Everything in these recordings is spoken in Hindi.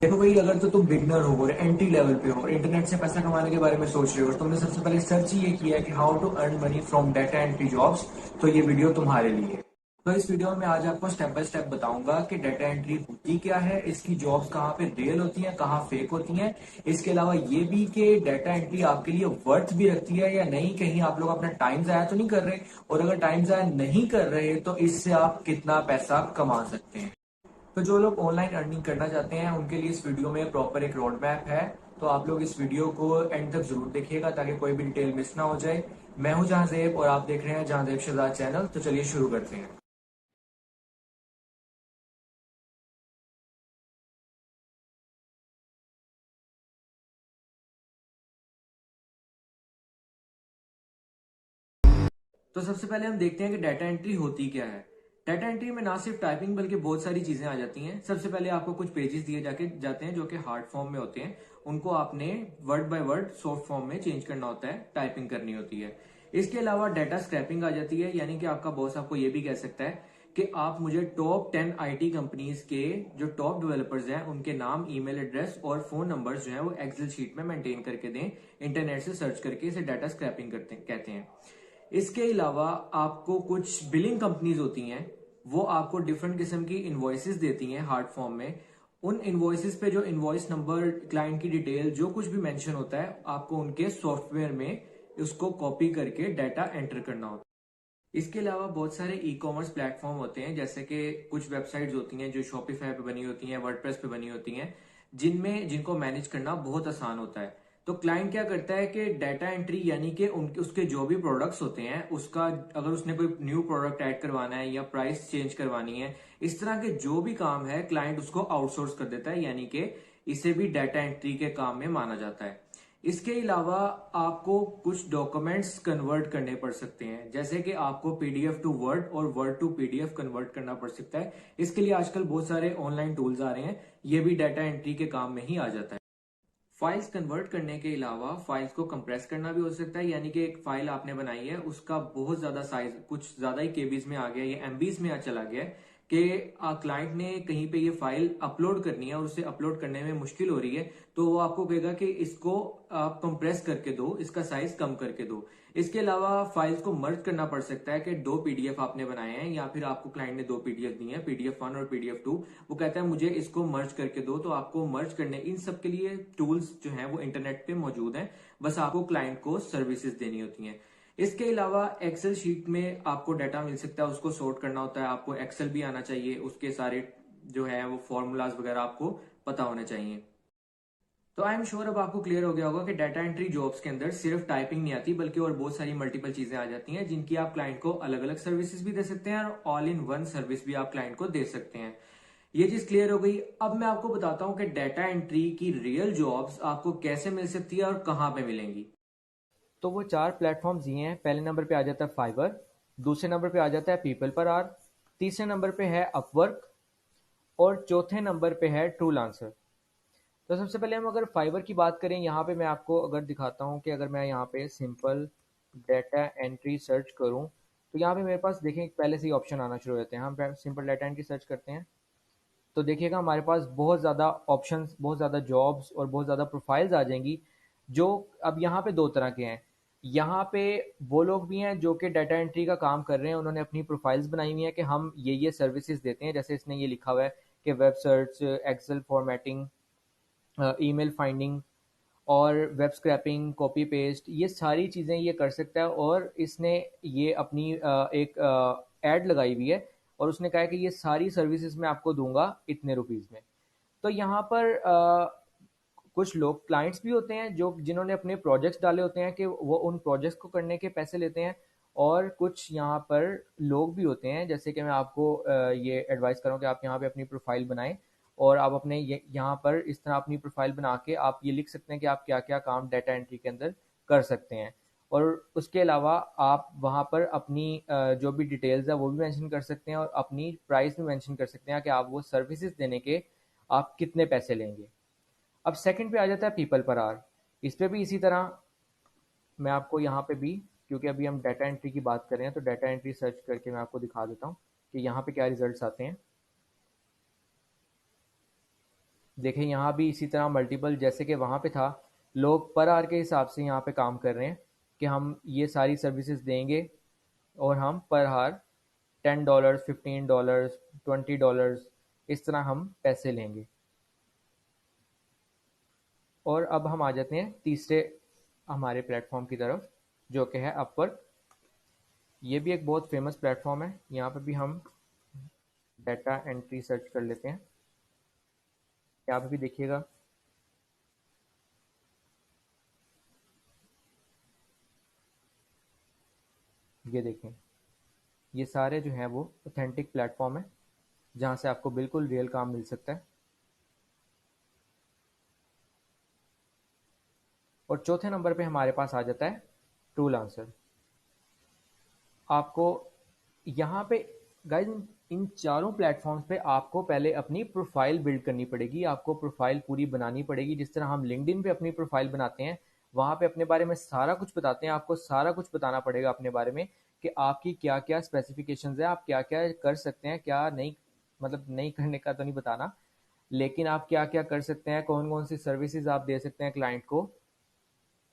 देखो भाई, अगर तो तुम बिगनर हो और एंट्री लेवल पे हो और इंटरनेट से पैसा कमाने के बारे में सोच रहे हो और तुमने सबसे पहले सर्च ही ये किया है कि how to earn money from data entry jobs, तो ये वीडियो तुम्हारे लिए है। तो इस वीडियो में मैं आज आपको स्टेप बाय स्टेप बताऊंगा कि डाटा एंट्री होती क्या है, इसकी जॉब्स कहाँ पे रियल होती हैं, कहाँ फेक होती हैं। इसके अलावा ये भी कि डाटा एंट्री आपके लिए वर्थ भी रखती है या नहीं, कहीं आप लोग अपना टाइम जाया तो नहीं कर रहे, और अगर टाइम जाया नहीं कर रहे तो इससे आप कितना पैसा कमा सकते हैं। तो जो लोग ऑनलाइन अर्निंग करना चाहते हैं उनके लिए इस वीडियो में प्रॉपर एक रोड मैप है। तो आप लोग इस वीडियो को एंड तक जरूर देखिएगा ताकि कोई भी डिटेल मिस ना हो जाए। मैं हूं जहांजेब और आप देख रहे हैं जहांजेब शहजाद चैनल। तो चलिए शुरू करते हैं। तो सबसे पहले हम देखते हैं कि डाटा एंट्री होती क्या है। डाटा एंट्री में ना सिर्फ टाइपिंग बल्कि बहुत सारी चीजें आ जाती हैं। सबसे पहले आपको कुछ पेजेस दिए जाके जाते हैं जो कि हार्ड फॉर्म में होते हैं। उनको आपने word by word soft form में चेंज करना होता है, टाइपिंग करनी होती है। इसके अलावा डाटा स्क्रैपिंग आ जाती है, यानी कि आपका बॉस आपको ये भी कह सकता है कि आप मुझे टॉप 10 आईटी कंपनीज के जो टॉप डेवलपर्स हैं उनके नाम, ईमेल एड्रेस और फोन नंबर्स जो है वो एक्सेल शीट में मेंटेन करके दें। इंटरनेट से सर्च करके इसे डाटा स्क्रैपिंग करते कहते हैं। इसके अलावा आपको कुछ बिलिंग कंपनीज होती हैं, वो आपको डिफरेंट किस्म की इनवॉइसेस देती हैं हार्ड फॉर्म में। उन इनवॉइसेस पे जो इनवॉइस नंबर, क्लाइंट की डिटेल, जो कुछ भी मेंशन होता है, आपको उनके सॉफ्टवेयर में उसको कॉपी करके डाटा एंटर करना होता है। इसके अलावा बहुत सारे ई कॉमर्स प्लेटफॉर्म होते हैं, जैसे कि कुछ वेबसाइट्स होती हैं जो शॉपिफाई पे बनी होती हैं, वर्डप्रेस पे बनी होती हैं, जिनको मैनेज करना बहुत आसान होता है। तो क्लाइंट क्या करता है कि डाटा एंट्री यानी कि उनके उसके जो भी प्रोडक्ट्स होते हैं उसका, अगर उसने कोई न्यू प्रोडक्ट ऐड करवाना है या प्राइस चेंज करवानी है, इस तरह के जो भी काम है क्लाइंट उसको आउटसोर्स कर देता है, यानी कि इसे भी डाटा एंट्री के काम में माना जाता है। इसके अलावा आपको कुछ डॉक्यूमेंट्स कन्वर्ट करने पड़ सकते हैं, जैसे कि आपको पीडीएफ टू वर्ड और वर्ड टू पीडीएफ कन्वर्ट करना पड़ सकता है। इसके लिए आजकल बहुत सारे ऑनलाइन टूल्स आ रहे हैं, ये भी डाटा एंट्री के काम में ही आ जाता है। फाइल्स कन्वर्ट करने के अलावा फाइल्स को कंप्रेस करना भी हो सकता है, यानी कि एक फाइल आपने बनाई है, उसका बहुत ज्यादा साइज, कुछ ज्यादा ही केबीज में आ गया या एमबीज में आ चला गया है कि क्लाइंट ने कहीं पे ये फाइल अपलोड करनी है और उसे अपलोड करने में मुश्किल हो रही है, तो वो आपको कहेगा कि इसको आप कंप्रेस करके दो, इसका साइज कम करके दो। इसके अलावा फाइल्स को मर्ज करना पड़ सकता है कि दो पीडीएफ आपने बनाए हैं या फिर आपको क्लाइंट ने दो पीडीएफ दी है, पीडीएफ 1 और पीडीएफ 2। वो कहता है मुझे इसको मर्ज करके दो, तो आपको मर्ज करने, इन सब के लिए टूल्स जो हैं वो इंटरनेट पे मौजूद हैं, बस आपको क्लाइंट को सर्विसेज देनी होती हैं। इसके अलावा एक्सेल शीट में आपको डाटा मिल सकता है, उसको सॉर्ट करना होता है, आपको एक्सेल भी आना चाहिए, उसके सारे जो है वो फॉर्मूलाज वगैरह आपको पता होने चाहिए। तो आई एम श्योर अब आपको क्लियर हो गया होगा कि डाटा एंट्री जॉब्स के अंदर सिर्फ टाइपिंग नहीं आती बल्कि और बहुत सारी मल्टीपल चीजें आ जाती हैं, जिनकी आप क्लाइंट को अलग अलग सर्विसेज भी दे सकते हैं और ऑल इन वन सर्विस भी आप क्लाइंट को दे सकते हैं। ये चीज क्लियर हो गई। अब मैं आपको बताता हूं कि डाटा एंट्री की रियल जॉब्स आपको कैसे मिल सकती है और कहां पे मिलेंगी। तो वो चार प्लेटफॉर्म्स ये हैं। पहले नंबर पे आ जाता है फाइवर, दूसरे नंबर पे आ जाता है पीपल पर आर, तीसरे नंबर पे है अपवर्क और चौथे नंबर पे है ट्रूल आंसर। तो सबसे पहले हम अगर फाइवर की बात करें, यहाँ पे मैं आपको अगर दिखाता हूँ कि अगर मैं यहाँ पे सिंपल डाटा एंट्री सर्च करूँ तो यहाँ पे मेरे पास देखें पहले से ही ऑप्शन आना शुरू हो जाते हैं। हम सिंपल डाटा एंट्री सर्च करते हैं तो देखिएगा हमारे पास बहुत ज़्यादा ऑप्शंस, बहुत ज़्यादा जॉब्स और बहुत ज़्यादा प्रोफाइल्स आ जाएंगी। जो अब यहाँ पे दो तरह के हैं। यहाँ पे वो लोग भी हैं जो कि डाटा एंट्री का काम कर रहे हैं, उन्होंने अपनी प्रोफाइल्स बनाई हुई हैं कि हम ये सर्विसेज देते हैं, जैसे इसने ये लिखा हुआ है कि web search, Excel formatting, email finding और वेब स्क्रैपिंग, कॉपी पेस्ट, ये सारी चीज़ें ये कर सकता है। और इसने ये अपनी एक एड लगाई हुई है और उसने कहा है कि ये सारी सर्विसेज मैं आपको दूंगा इतने रुपीज़ में। तो यहाँ पर कुछ लोग क्लाइंट्स भी होते हैं जो जिन्होंने अपने प्रोजेक्ट्स डाले होते हैं कि वो उन प्रोजेक्ट्स को करने के पैसे लेते हैं। और कुछ यहाँ पर लोग भी होते हैं, जैसे कि मैं आपको ये एडवाइस करूँ कि आप यहाँ पे अपनी प्रोफाइल बनाएं और आप अपने यहाँ पर इस तरह अपनी प्रोफाइल बना के आप ये लिख सकते हैं कि आप क्या क्या काम डाटा एंट्री के अंदर कर सकते हैं। और उसके अलावा आप वहाँ पर अपनी जो भी डिटेल्स है वो भी मेंशन कर सकते हैं और अपनी प्राइस भी मेंशन कर सकते हैं कि आप वो सर्विसेज देने के आप कितने पैसे लेंगे। अब सेकंड पे आ जाता है पीपल पर आर। इस पे भी इसी तरह मैं आपको यहाँ पे भी, क्योंकि अभी हम डाटा एंट्री की बात कर रहे हैं, तो डाटा एंट्री सर्च करके मैं आपको दिखा देता हूँ कि यहाँ पे क्या रिजल्ट्स आते हैं। देखें यहाँ भी इसी तरह मल्टीपल, जैसे कि वहाँ पे था, लोग पर आवर के हिसाब से यहाँ पे काम कर रहे हैं कि हम ये सारी सर्विसेज देंगे और हम पर आवर $10, $15, $20 इस तरह हम पैसे लेंगे। और अब हम आ जाते हैं तीसरे हमारे प्लेटफॉर्म की तरफ, जो कि है अपवर्क। ये भी एक बहुत फेमस प्लेटफॉर्म है। यहाँ पे भी हम डाटा एंट्री सर्च कर लेते हैं। यहाँ पे भी देखिएगा, ये देखें, ये सारे जो हैं वो ऑथेंटिक प्लेटफॉर्म है जहाँ से आपको बिल्कुल रियल काम मिल सकता है। और चौथे नंबर पे हमारे पास आ जाता है टूल आंसर। आपको यहाँ पे गाइस इन चारों प्लेटफॉर्म्स पे आपको पहले अपनी प्रोफाइल बिल्ड करनी पड़ेगी। आपको प्रोफाइल पूरी बनानी पड़ेगी, जिस तरह हम लिंक्डइन पे अपनी प्रोफाइल बनाते हैं, वहाँ पे अपने बारे में सारा कुछ बताते हैं। आपको सारा कुछ बताना पड़ेगा अपने बारे में कि आपकी क्या क्या स्पेसिफिकेशंस है, आप क्या क्या कर सकते हैं, क्या नहीं, मतलब नहीं करने का तो नहीं बताना, लेकिन आप क्या क्या कर सकते हैं, कौन कौन सी सर्विसेज आप दे सकते हैं क्लाइंट को।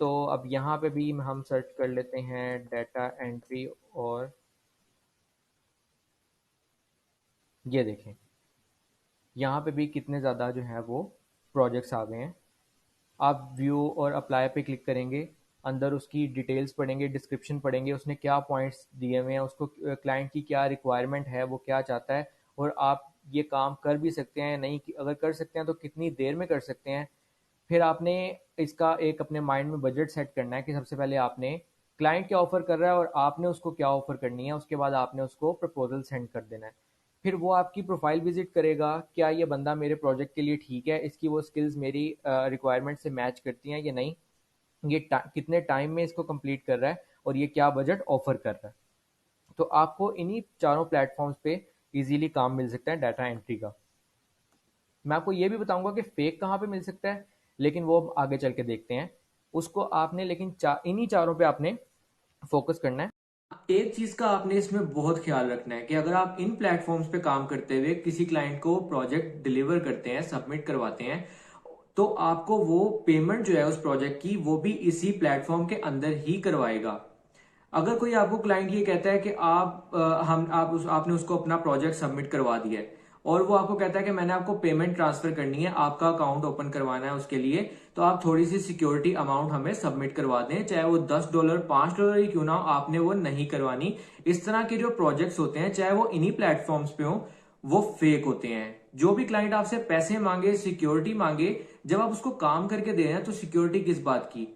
तो अब यहाँ पे भी हम सर्च कर लेते हैं डाटा एंट्री, और ये देखें यहाँ पे भी कितने ज़्यादा जो है वो प्रोजेक्ट्स आ गए हैं। आप व्यू और अप्लाई पे क्लिक करेंगे, अंदर उसकी डिटेल्स पढ़ेंगे, डिस्क्रिप्शन पढ़ेंगे, उसने क्या पॉइंट्स दिए हुए हैं, उसको क्लाइंट की क्या रिक्वायरमेंट है, वो क्या चाहता है, और आप ये काम कर भी सकते हैं नहीं, अगर कर सकते हैं तो कितनी देर में कर सकते हैं। फिर आपने इसका एक अपने माइंड में बजट सेट करना है कि सबसे पहले आपने क्लाइंट क्या ऑफर कर रहा है और आपने उसको क्या ऑफर करनी है, उसके बाद आपने उसको प्रपोजल सेंड कर देना है। फिर वो आपकी प्रोफाइल विजिट करेगा, क्या ये बंदा मेरे प्रोजेक्ट के लिए ठीक है, इसकी वो स्किल्स मेरी रिक्वायरमेंट से मैच करती हैं या नहीं, ये कितने टाइम में इसको कंप्लीट कर रहा है, और ये क्या बजट ऑफर कर रहा है। तो आपको इन्हीं चारों प्लेटफॉर्म्स पे इजीली काम मिल सकता है डाटा एंट्री का। मैं आपको ये भी बताऊंगा कि फेक कहाँ पे मिल सकता है, लेकिन वो आगे चल के देखते हैं। उसको आपने लेकिन इन्हीं चारों पे आपने फोकस करना है। एक चीज का आपने इसमें बहुत ख्याल रखना है कि अगर आप इन प्लेटफॉर्म्स पे काम करते हुए किसी क्लाइंट को प्रोजेक्ट डिलीवर करते हैं, सबमिट करवाते हैं, तो आपको वो पेमेंट जो है उस प्रोजेक्ट की वो भी इसी प्लेटफॉर्म के अंदर ही करवाएगा। अगर कोई आपको क्लाइंट ये कहता है कि आपने उसको अपना प्रोजेक्ट सबमिट करवा दिया है और वो आपको कहता है कि मैंने आपको पेमेंट ट्रांसफर करनी है, आपका अकाउंट ओपन करवाना है उसके लिए, तो आप थोड़ी सी सिक्योरिटी अमाउंट हमें सबमिट करवा दें, चाहे वो $10 $5 ही क्यों ना हो, आपने वो नहीं करवानी। इस तरह के जो प्रोजेक्ट्स होते हैं, चाहे वो इन्हीं प्लेटफॉर्म्स पे हो, वो फेक होते हैं। जो भी क्लाइंट आपसे पैसे मांगे, सिक्योरिटी मांगे, जब आप उसको काम करके दे रहे हैं तो सिक्योरिटी किस बात की।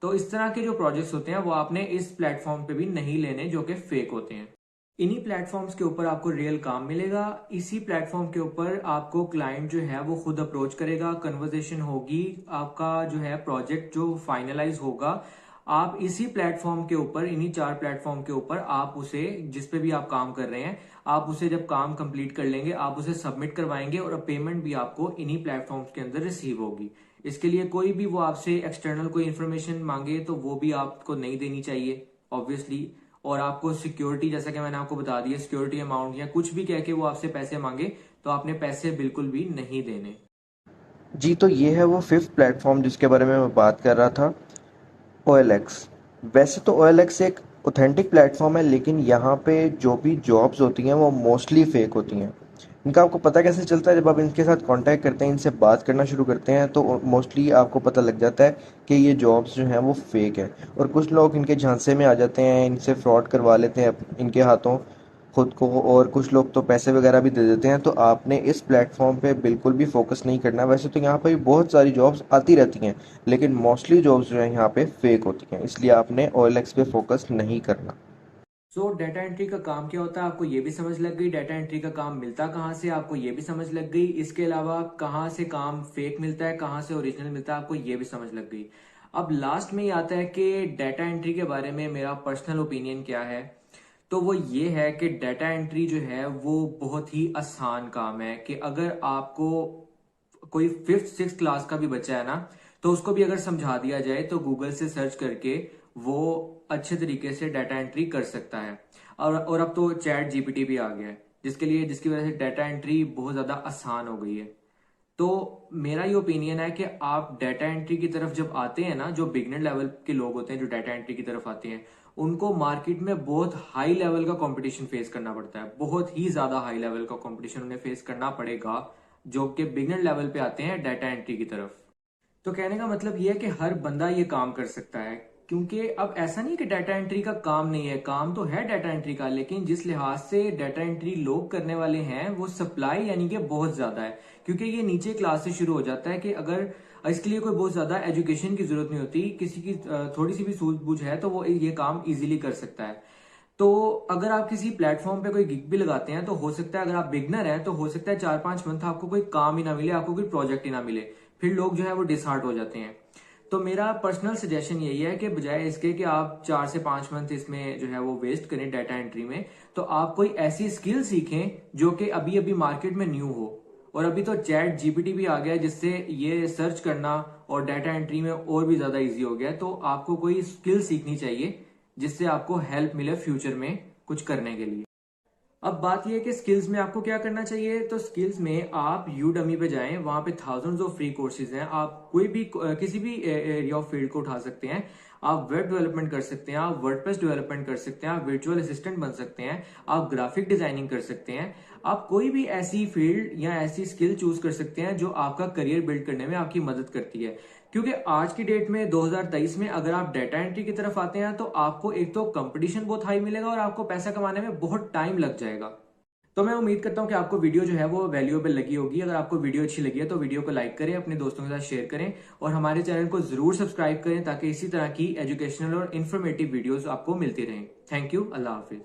तो इस तरह के जो प्रोजेक्ट्स होते हैं वो आपने इस प्लेटफॉर्म पे भी नहीं लेने जो कि फेक होते हैं। इन्हीं प्लेटफॉर्म्स के ऊपर आपको रियल काम मिलेगा। इसी प्लेटफॉर्म के ऊपर आपको क्लाइंट जो है वो खुद अप्रोच करेगा, कन्वर्सेशन होगी, आपका जो है प्रोजेक्ट जो फाइनलाइज होगा, आप इसी प्लेटफॉर्म के ऊपर, इन्हीं चार प्लेटफॉर्म के ऊपर आप उसे, जिस पे भी आप काम कर रहे हैं, आप उसे जब काम कंप्लीट कर लेंगे आप उसे सबमिट करवाएंगे और पेमेंट भी आपको इन्हीं प्लेटफॉर्म्स के अंदर रिसीव होगी। इसके लिए कोई भी वो आपसे एक्सटर्नल कोई इन्फॉर्मेशन मांगे तो वो भी आपको नहीं देनी चाहिए ऑब्वियसली। और आपको सिक्योरिटी, जैसा कि मैंने आपको बता दिया, सिक्योरिटी अमाउंट या कुछ भी कह के वो आपसे पैसे मांगे तो आपने पैसे बिल्कुल भी नहीं देने। जी, तो ये है वो फिफ्थ प्लेटफॉर्म जिसके बारे में मैं बात कर रहा था, OLX। वैसे तो OLX एक ऑथेंटिक प्लेटफॉर्म है, लेकिन यहाँ पे जो भी जॉब्स होती हैं वो मोस्टली फेक होती हैं। इनका आपको पता कैसे चलता है? जब आप इनके साथ कांटेक्ट करते हैं, इनसे बात करना शुरू करते हैं, तो मोस्टली आपको पता लग जाता है कि ये जॉब्स जो हैं वो फेक है। और कुछ लोग इनके झांसे में आ जाते हैं, इनसे फ्रॉड करवा लेते हैं इनके हाथों खुद को, और कुछ लोग तो पैसे वगैरह भी दे देते हैं। तो आपने इस प्लेटफॉर्म पे बिल्कुल भी फोकस नहीं करना। वैसे तो यहाँ पे भी बहुत सारी जॉब्स आती रहती हैं, लेकिन मोस्टली जॉब्स जो है यहाँ पे फेक होती हैं, इसलिए आपने OLX पे फोकस नहीं करना। सो डाटा एंट्री का काम क्या होता है आपको ये भी समझ लग गई, डाटा एंट्री का काम मिलता कहाँ से आपको ये भी समझ लग गई, इसके अलावा कहाँ से काम फेक मिलता है, कहाँ से ओरिजिनल मिलता है आपको ये भी समझ लग गई। अब लास्ट में ये आता है कि डाटा एंट्री के बारे में मेरा पर्सनल ओपिनियन क्या है। तो वो ये है कि डाटा एंट्री जो है वो बहुत ही आसान काम है, कि अगर आपको कोई फिफ्थ सिक्स क्लास का भी बच्चा है ना, तो उसको भी अगर समझा दिया जाए तो गूगल से सर्च करके वो अच्छे तरीके से डाटा एंट्री कर सकता है। और अब तो चैट जीपीटी भी आ गया है, जिसकी वजह से डाटा एंट्री बहुत ज्यादा आसान हो गई है। तो मेरा ये ओपिनियन है कि आप डाटा एंट्री की तरफ जब आते हैं ना, जो बिगनर लेवल के लोग होते हैं जो डाटा एंट्री की तरफ आते हैं, उनको मार्केट में बहुत हाई लेवल का कंपटीशन फेस करना पड़ता है, बहुत ही ज्यादा हाई लेवल का कंपटीशन उन्हें फेस करना पड़ेगा जो कि बिगनर लेवल पे आते हैं डाटा एंट्री की तरफ। तो कहने का मतलब ये है कि हर बंदा ये काम कर सकता है, क्योंकि अब ऐसा नहीं कि डाटा एंट्री का काम नहीं है, काम तो है डाटा एंट्री का, लेकिन जिस लिहाज से डाटा एंट्री लोग करने वाले हैं वो सप्लाई यानी कि बहुत ज्यादा है, क्योंकि ये नीचे क्लास से शुरू हो जाता है कि अगर इसके लिए कोई बहुत ज्यादा एजुकेशन की जरूरत नहीं होती, किसी की थोड़ी सी भी सूझबूझ है तो वो ये काम इजीली कर सकता है। तो अगर आप किसी प्लेटफॉर्म पे कोई गिग भी लगाते हैं तो हो सकता है, अगर आप बिगनर हैं तो हो सकता है 4-5 मंथ आपको कोई काम ही ना मिले, आपको कोई प्रोजेक्ट ही ना मिले, फिर लोग जो है वो डिसहार्ट हो जाते हैं। तो मेरा पर्सनल सजेशन यही है कि बजाय इसके कि आप 4 से 5 मंथ इसमें जो है वो वेस्ट करें डाटा एंट्री में, तो आप कोई ऐसी स्किल सीखें जो कि अभी अभी मार्केट में न्यू हो। और अभी तो चैट जीपीटी भी आ गया है जिससे ये सर्च करना और डाटा एंट्री में और भी ज्यादा इजी हो गया है। तो आपको कोई स्किल सीखनी चाहिए जिससे आपको हेल्प मिले फ्यूचर में कुछ करने के लिए। अब बात यह है कि स्किल्स में आपको क्या करना चाहिए। तो स्किल्स में आप यूडमी पे जाएं, वहां पे थाउजेंड्स ऑफ फ्री कोर्सेज हैं, आप कोई भी किसी भी एरिया ऑफ फील्ड को उठा सकते हैं। आप वेब डेवलपमेंट कर सकते हैं, आप वर्डप्रेस डेवलपमेंट कर सकते हैं, आप वर्चुअल असिस्टेंट बन सकते हैं, आप ग्राफिक डिजाइनिंग कर सकते हैं, आप कोई भी ऐसी फील्ड या ऐसी स्किल चूज कर सकते हैं जो आपका करियर बिल्ड करने में आपकी मदद करती है। क्योंकि आज की डेट में 2023 में अगर आप डाटा एंट्री की तरफ आते हैं तो आपको एक तो कंपटीशन बहुत हाई मिलेगा और आपको पैसा कमाने में बहुत टाइम लग जाएगा। तो मैं उम्मीद करता हूं कि आपको वीडियो जो है वो वैल्यूएबल लगी होगी। अगर आपको वीडियो अच्छी लगी है तो वीडियो को लाइक करें, अपने दोस्तों के साथ शेयर करें और हमारे चैनल को जरूर सब्सक्राइब करें ताकि इसी तरह की एजुकेशनल और इन्फॉर्मेटिव वीडियोस आपको मिलती रहें। Thank you, Allah Hafiz.